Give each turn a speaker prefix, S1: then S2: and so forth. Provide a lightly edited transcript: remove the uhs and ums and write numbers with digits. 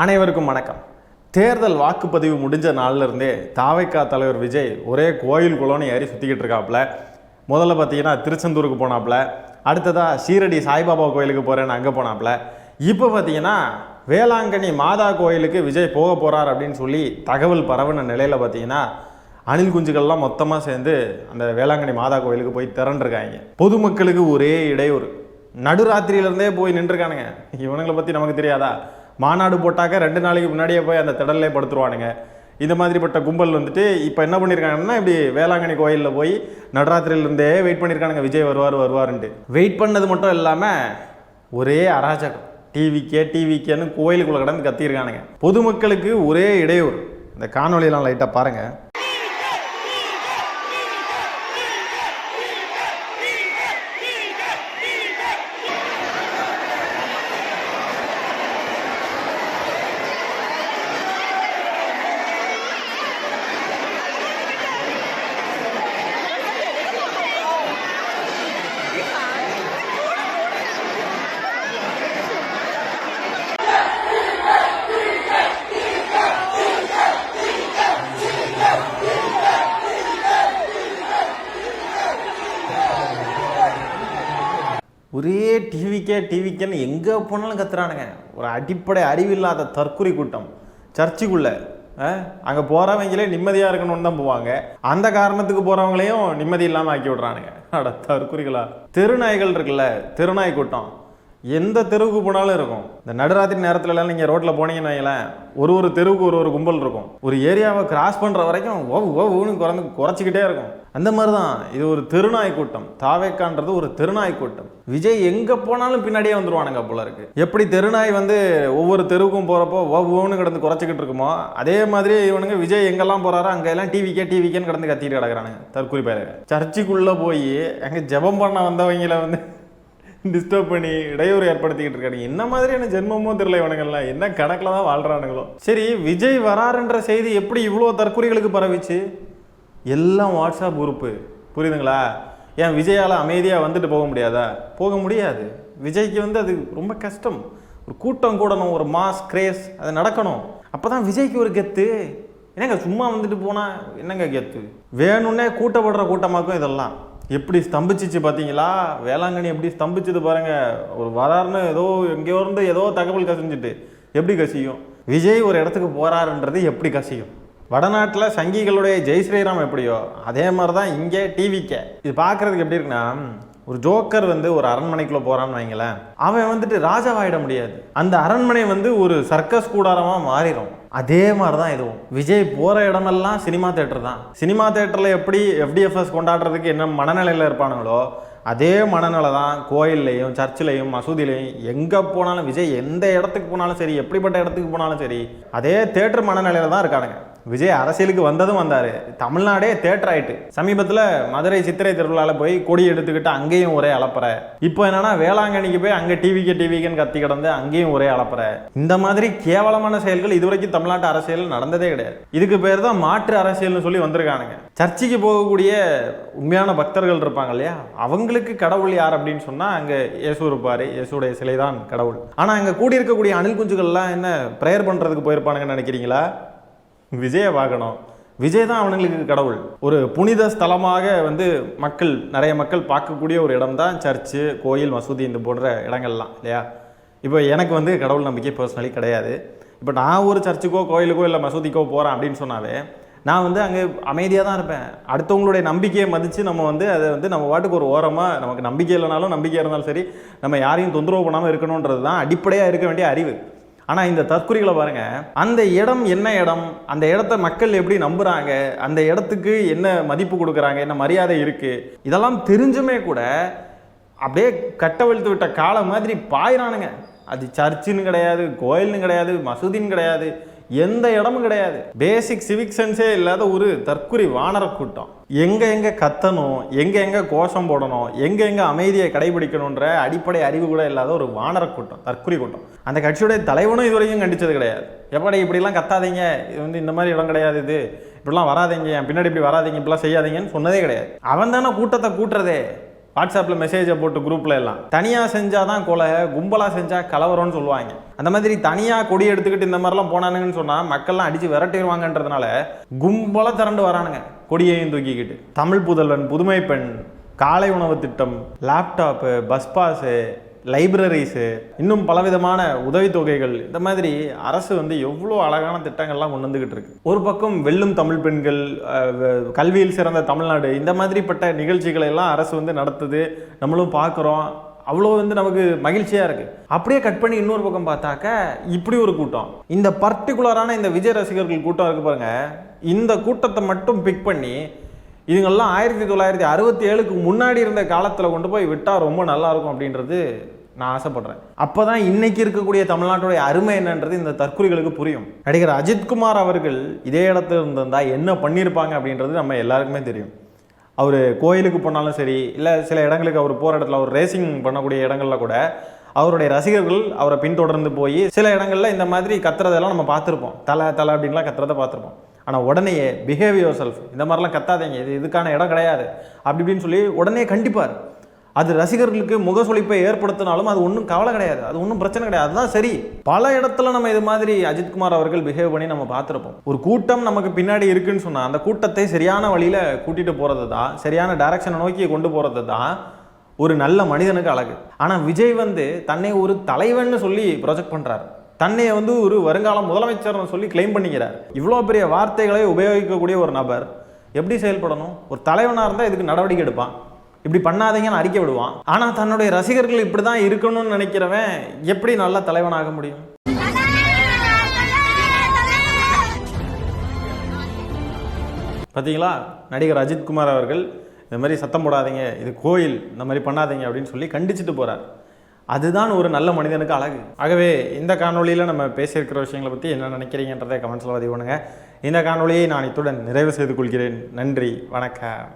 S1: அனைவருக்கும் வணக்கம். தேர்தல் வாக்குப்பதிவு முடிஞ்ச நாள்ல இருந்தே தாவைக்கா தலைவர் விஜய் ஒரே கோயில் குளம்னு ஏறி சுற்றிக்கிட்டு இருக்காப்புல. முதல்ல பார்த்தீங்கன்னா திருச்செந்தூருக்கு போனாப்புல, அடுத்ததா ஷீரடி சாய்பாபா கோயிலுக்கு போகிறேன்னு அங்கே போனாப்புல. இப்போ பார்த்தீங்கன்னா வேளாங்கண்ணி மாதா கோயிலுக்கு விஜய் போக போகிறார் அப்படின்னு சொல்லி தகவல் பரவின நிலையில் பார்த்தீங்கன்னா அணில் குஞ்சுகள்லாம் மொத்தமாக சேர்ந்து அந்த வேளாங்கண்ணி மாதா கோயிலுக்கு போய் திரண்டிருக்காங்க. பொதுமக்களுக்கு ஒரே இடையூறு. நடுராத்திரியிலேருந்தே போய் நின்றுருக்கானுங்க. இவனுங்களை பற்றி நமக்கு தெரியாதா? மாநாடு போட்டாக்க 2 நாளைக்கு முன்னாடியே போய் அந்த திடல்லே படுத்துருவானுங்க. இந்த மாதிரிப்பட்ட கும்பல் வந்துட்டு இப்போ என்ன பண்ணியிருக்காங்கன்னா, இப்படி வேளாங்கண்ணி கோயிலில் போய் நடுராத்திரியிலேருந்தே வெயிட் பண்ணியிருக்கானுங்க. விஜய் வருவாருன்ட்டு வெயிட் பண்ணது மட்டும் இல்லாமல் ஒரே அராஜகம். டிவிக்கேன்னு கோயிலுக்குள்ளே கடந்து கத்தியிருக்கானுங்க. பொதுமக்களுக்கு ஒரே இடையூறு. இந்த காணொலியெல்லாம் லைட்டாக பாருங்கள். ஒரே டிவிக்கேன்னு எங்கே போனாலும் கத்துறானுங்க. ஒரு அடிப்படை அறிவில்லாத தற்குறி கூட்டம். சர்ச்சுக்குள்ளே அங்கே போகிறவங்களே நிம்மதியாக இருக்கணும்னு தான் போவாங்க. அந்த காரணத்துக்கு போகிறவங்களையும் நிம்மதி இல்லாமல் ஆக்கி விட்றானுங்க. அட தற்குறிகளா. தெருநாய்கள் இருக்குல்ல, தெருநாய் கூட்டம் எந்த தெருவுக்கு போனாலும் இருக்கும். இந்த நடுராத்திரி நேரத்துலலாம் நீங்கள் ரோட்டில் போனீங்கன்னு வைங்களேன், ஒரு தெருவுக்கு ஒரு கும்பல் இருக்கும். ஒரு ஏரியாவை கிராஸ் பண்ணுற வரைக்கும் ஓன்னு குறைச்சிக்கிட்டே இருக்கும். அந்த மாதிரி தான் இது ஒரு தெருநாய் கூட்டம். தாவேக்கான்றது ஒரு தெருநாய் கூட்டம். விஜய் எங்கே போனாலும் பின்னாடியே வந்துடுவானுங்க போல இருக்கு. எப்படி தெருநாய் வந்து ஒவ்வொரு தெருவுக்கும் போகிறப்போ ஓன்னு கிடந்து குறைச்சிக்கிட்டு இருக்குமோ, அதே மாதிரி இவனுங்க விஜய் எங்கெல்லாம் போகிறாரோ அங்கெல்லாம் டிவிக்கேன்னு கிடந்து கத்திட்டு கிடக்குறானுங்க தற்குறி பேர். சர்ச்சுக்குள்ளே போய் அங்கே ஜெபம் பண்ண வந்தவங்களை வந்து டிஸ்டர்ப் பண்ணி இடையூறு ஏற்படுத்திக்கிட்டு இருக்காங்க. என்ன மாதிரியான ஜென்மமோ தெரியல. இவனுங்கள்லாம் என்ன கணக்கில் தான் வாழ்கிறானுங்களோ. சரி, விஜய் வராருன்ற செய்தி எப்படி இவ்வளோ தற்குறிகளுக்கு பரவிச்சு? எல்லாம் வாட்ஸ்அப் குரூப்பு, புரியுதுங்களா? ஏன் விஜயால் அமைதியாக வந்துட்டு போக முடியாதா? போக முடியாது. விஜய்க்கு வந்து அது ரொம்ப கஷ்டம். ஒரு கூட்டம் கூடணும், ஒரு மாஸ் கிரேஸ் அது நடக்கணும். அப்போ தான் விஜய்க்கு ஒரு கெத்து. என்னங்க சும்மா வந்துட்டு போனால் என்னங்க கெத்து? வேணும்னே கூட்டப்படுற கூட்டமாக்கும் இதெல்லாம். எப்படி ஸ்தம்பிச்சிச்சு பார்த்தீங்களா? வேளாங்கண்ணி எப்படி ஸ்தம்பிச்சது பாருங்க. ஒரு வராருன்னு எங்கேயோ இருந்து ஏதோ தகவல் கசிஞ்சிட்டு எப்படி கசியும்? விஜய் ஒரு இடத்துக்கு போறாருன்றது எப்படி கசியும்? வடநாட்டில் சங்கிகளுடைய ஜெய் ஸ்ரீராம் எப்படியோ அதே மாதிரி தான் இங்கே டிவிக்கே. இது பார்க்கறதுக்கு எப்படி இருக்குன்னா, ஒரு ஜோக்கர் வந்து ஒரு அரண்மனைக்குள்ள போறான்னு வைங்களேன், அவன் வந்துட்டு ராஜாவாயிட முடியாது. அந்த அரண்மனை வந்து ஒரு சர்க்கஸ் கூடாரமா மாறிடும். அதே மாதிரி தான் இதுவும். விஜய் போகிற இடமெல்லாம் சினிமா தேட்டர் தான். சினிமா தேட்டரில் எப்படி FDFS கொண்டாடுறதுக்கு என்ன மனநிலையில் இருப்பானுங்களோ அதே மனநிலை தான் கோயில்லையும் சர்ச்சிலையும் மசூதிலையும் எங்கே போனாலும் விஜய் எந்த இடத்துக்கு போனாலும் சரி, எப்படிப்பட்ட இடத்துக்கு போனாலும் சரி, அதே தேட்டர் மனநிலையில் தான் இருக்கானுங்க. விஜய் அரசியலுக்கு வந்ததும் வந்தார். தமிழ்நாடே தேட்டர் ஆயிட்டு. சமீபத்தில் மதுரை சித்திரை திருவிழாவில் போய் கொடி எடுத்துக்கிட்டு அங்கேயும் ஒரே அலப்பறை. இப்போ என்னன்னா வேளாங்கண்ணிக்கு போய் அங்கே டிவிக்கேன்னு கத்தி கிடந்து அங்கேயும் ஒரே அலப்பறை. இந்த மாதிரி கேவலமான செயல்கள் இதுவரைக்கும் தமிழ்நாட்டு அரசியல் நடந்ததே கிடையாது. இதுக்கு பேர் தான் மாற்று அரசியல்னு சொல்லி வந்திருக்கானுங்க. சர்ச்சுக்கு போகக்கூடிய உண்மையான பக்தர்கள் இருப்பாங்க இல்லையா, அவங்களுக்கு கடவுள் யார் அப்படின்னு சொன்னால் அங்கே இயேசு இருப்பார். இயேசுடைய சிலை தான் கடவுள். ஆனால் அங்கே கூடியிருக்கக்கூடிய அணில் குஞ்சுகள்லாம் என்ன ப்ரேயர் பண்ணுறதுக்கு போயிருப்பானுங்கன்னு நினைக்கிறீங்களா? விஜயை பார்க்கணும். விஜய் தான் அவனுங்களுக்கு கடவுள். ஒரு புனித ஸ்தலமாக வந்து நிறைய மக்கள் பார்க்கக்கூடிய ஒரு இடம் தான் சர்ச்சு, கோயில், மசூதி இந்த போன்ற இடங்கள்லாம் இல்லையா? இப்போ எனக்கு வந்து கடவுள் நம்பிக்கை பர்சனலி கிடையாது. இப்போ நான் ஒரு சர்ச்சுக்கோ கோயிலுக்கோ இல்லை மசூதிக்கோ போகிறேன் அப்படின்னு சொன்னாவே நான் வந்து அங்கே அமைதியாக தான் இருப்பேன். அடுத்தவங்களுடைய நம்பிக்கையை மதித்து நம்ம வந்து அதை வந்து நம்ம பாட்டுக்கு ஒரு ஓரமாக, நமக்கு நம்பிக்கை இல்லைனாலும் நம்பிக்கையாக இருந்தாலும் சரி, நம்ம யாரையும் தொந்தரவு பண்ணாமல் இருக்கணுன்றது தான் அடிப்படையாக இருக்க வேண்டிய அறிவு. ஆனால் இந்த தற்குறிகளை பாருங்கள், அந்த இடம் என்ன இடம், அந்த இடத்த மக்கள் எப்படி நம்புகிறாங்க, அந்த இடத்துக்கு என்ன மதிப்பு கொடுக்குறாங்க, என்ன மரியாதை இருக்குது, இதெல்லாம் தெரிஞ்சுமே கூட அப்படியே கட்டவிழ்த்து விட்ட காலம் மாதிரி பாயிறானுங்க. அது சர்ச்சுன்னு கிடையாது, கோயில்னு கிடையாது, மசூதின்னு கிடையாது, எந்த இடமும் கிடையாது. பேசிக் சிவிக் சென்ஸே இல்லாத ஒரு தற்குறி வானர கூட்டம். எங்க கத்தணும், எங்க கோஷம் போடணும், எங்க அமைதியை கடைபிடிக்கணுன்ற அடிப்படை அறிவு கூட இல்லாத ஒரு வானர கூட்டம், தற்குறி கூட்டம். அந்த கட்சியுடைய தலைவனும் இதுவரைக்கும் கண்டிச்சது கிடையாது. எப்படி இப்படிலாம் கத்தாதீங்க, இது வந்து இந்த மாதிரி இடம் கிடையாது, இது இப்படிலாம் வராதிங்க, என் பின்னாடி இப்படி வராதிங்க, இப்படிலாம் செய்யாதீங்கன்னு சொன்னதே கிடையாது. அவன் தானே கூட்டத்தை கூட்டுறதே. வாட்ஸ்அப்பில் மெசேஜை போட்டு குரூப்பில் எல்லாம் தனியாக செஞ்சால் தான் கொலை, கும்பலாக செஞ்சால் கலவரம்னு சொல்லுவாங்க. அந்த மாதிரி தனியாக கொடி எடுத்துக்கிட்டு இந்த மாதிரிலாம் போனானுங்கன்னு சொன்னால் மக்கள்லாம் அடித்து விரட்டிடுவாங்கன்றதுனால கும்பலாக திரண்டு வரானுங்க கொடியையும் தூக்கிக்கிட்டு. தமிழ் புதல்வன், புதுமை பெண், காலை உணவு திட்டம், லேப்டாப்பு, பஸ் பாஸு, லைப்ரரிஸு, இன்னும் பலவிதமான உதவித்தொகைகள், இந்த மாதிரி அரசு வந்து எவ்வளோ அழகான திட்டங்கள்லாம் கொண்டு வந்துக்கிட்டு இருக்கு. ஒரு பக்கம் வெல்லும் தமிழ் பெண்கள், கல்வியில் சிறந்த தமிழ்நாடு, இந்த மாதிரிப்பட்ட நிகழ்ச்சிகளை எல்லாம் அரசு வந்து நடத்துது, நம்மளும் பார்க்குறோம். அவ்வளோ வந்து நமக்கு மகிழ்ச்சியாக இருக்குது. அப்படியே கட் பண்ணி இன்னொரு பக்கம் பார்த்தாக்க இப்படி ஒரு கூட்டம், இந்த பர்டிகுலரான இந்த விஜய் ரசிகர்கள் கூட்டம் இருக்குது பாருங்க, இந்த கூட்டத்தை மட்டும் பிக் பண்ணி இதுங்கெல்லாம் 1967க்கு முன்னாடி இருந்த காலத்தில் கொண்டு போய் விட்டால் ரொம்ப நல்லாயிருக்கும் அப்படின்றது நான் ஆசைப்படுறேன். அப்போ தான் இன்றைக்கி இருக்கக்கூடிய தமிழ்நாட்டுடைய அருமை என்னன்றது இந்த தற்குறிகளுக்கு புரியும். நடிகர் அஜித்குமார் அவர்கள் இதே இடத்துல இருந்திருந்தால் என்ன பண்ணியிருப்பாங்க அப்படின்றது நம்ம எல்லாருக்குமே தெரியும். அவர் கோயிலுக்கு போனாலும் சரி, இல்லை சில இடங்களுக்கு அவர் போகிற இடத்துல, அவர் ரேசிங் பண்ணக்கூடிய இடங்களில் கூட அவருடைய ரசிகர்கள் அவரை பின்தொடர்ந்து போய் சில இடங்களில் இந்த மாதிரி கத்துறதெல்லாம் நம்ம பார்த்துருப்போம். தலை அப்படின்லாம் கத்துறதை பார்த்துருப்போம். ஆனால் உடனேயே பிஹேவ் யுவர் செல்ஃப், இந்த மாதிரிலாம் கத்தாதீங்க, இதுக்கான இடம் கிடையாது அப்படி இப்படின்னு சொல்லி உடனே கண்டிப்பார். அது ரசிகர்களுக்கு முகசொலிப்பை ஏற்படுத்தினாலும் அது ஒன்றும் கவலை கிடையாது, அது ஒன்றும் பிரச்சனை கிடையாது, அதுதான் சரி. பல இடத்துல நம்ம இது மாதிரி அஜித்குமார் அவர்கள் பிஹேவ் பண்ணி நம்ம பார்த்துருப்போம். ஒரு கூட்டம் நமக்கு பின்னாடி இருக்குன்னு சொன்னால் அந்த கூட்டத்தை சரியான வழியில் கூட்டிகிட்டு போகிறது தான், சரியான டைரக்ஷனை நோக்கி கொண்டு போகிறது தான் ஒரு நல்ல மனிதனுக்கு அழகு. ஆனால் விஜய் வந்து தன்னை ஒரு தலைவன்னு சொல்லி ப்ரொஜெக்ட் பண்ணுறாரு, தன்னை வந்து ஒரு வருங்கால முதலமைச்சர்னு சொல்லி கிளைம் பண்ணிக்கிறார். இவ்வளோ பெரிய வார்த்தைகளை உபயோகிக்கக்கூடிய ஒரு நபர் எப்படி செயல்படணும்? ஒரு தலைவனாக இருந்தால் இதுக்கு நடவடிக்கை எடுப்பான், இப்படி பண்ணாதீங்கன்னு அறிக்கை விடுவான். ஆனால் தன்னுடைய ரசிகர்கள் இப்படி தான் இருக்கணும்னு நினைக்கிறவன் எப்படி நல்ல தலைவனாக முடியும்? பார்த்தீங்களா, நடிகர் அஜித்குமார் அவர்கள் இந்த மாதிரி சத்தம் போடாதீங்க, இது கோயில், இந்த மாதிரி பண்ணாதீங்க அப்படின்னு சொல்லி கண்டிச்சுட்டு போகிறார். அதுதான் ஒரு நல்ல மனிதனுக்கு அழகு. ஆகவே இந்த காணொலியில் நம்ம பேசியிருக்கிற விஷயங்களை பற்றி என்ன நினைக்கிறீங்கன்றதை கமெண்ட்ஸில் பதிவு பண்ணுங்கள். இந்த காணொலியை நான் இத்துடன் நிறைவு செய்து கொள்கிறேன். நன்றி, வணக்கம்.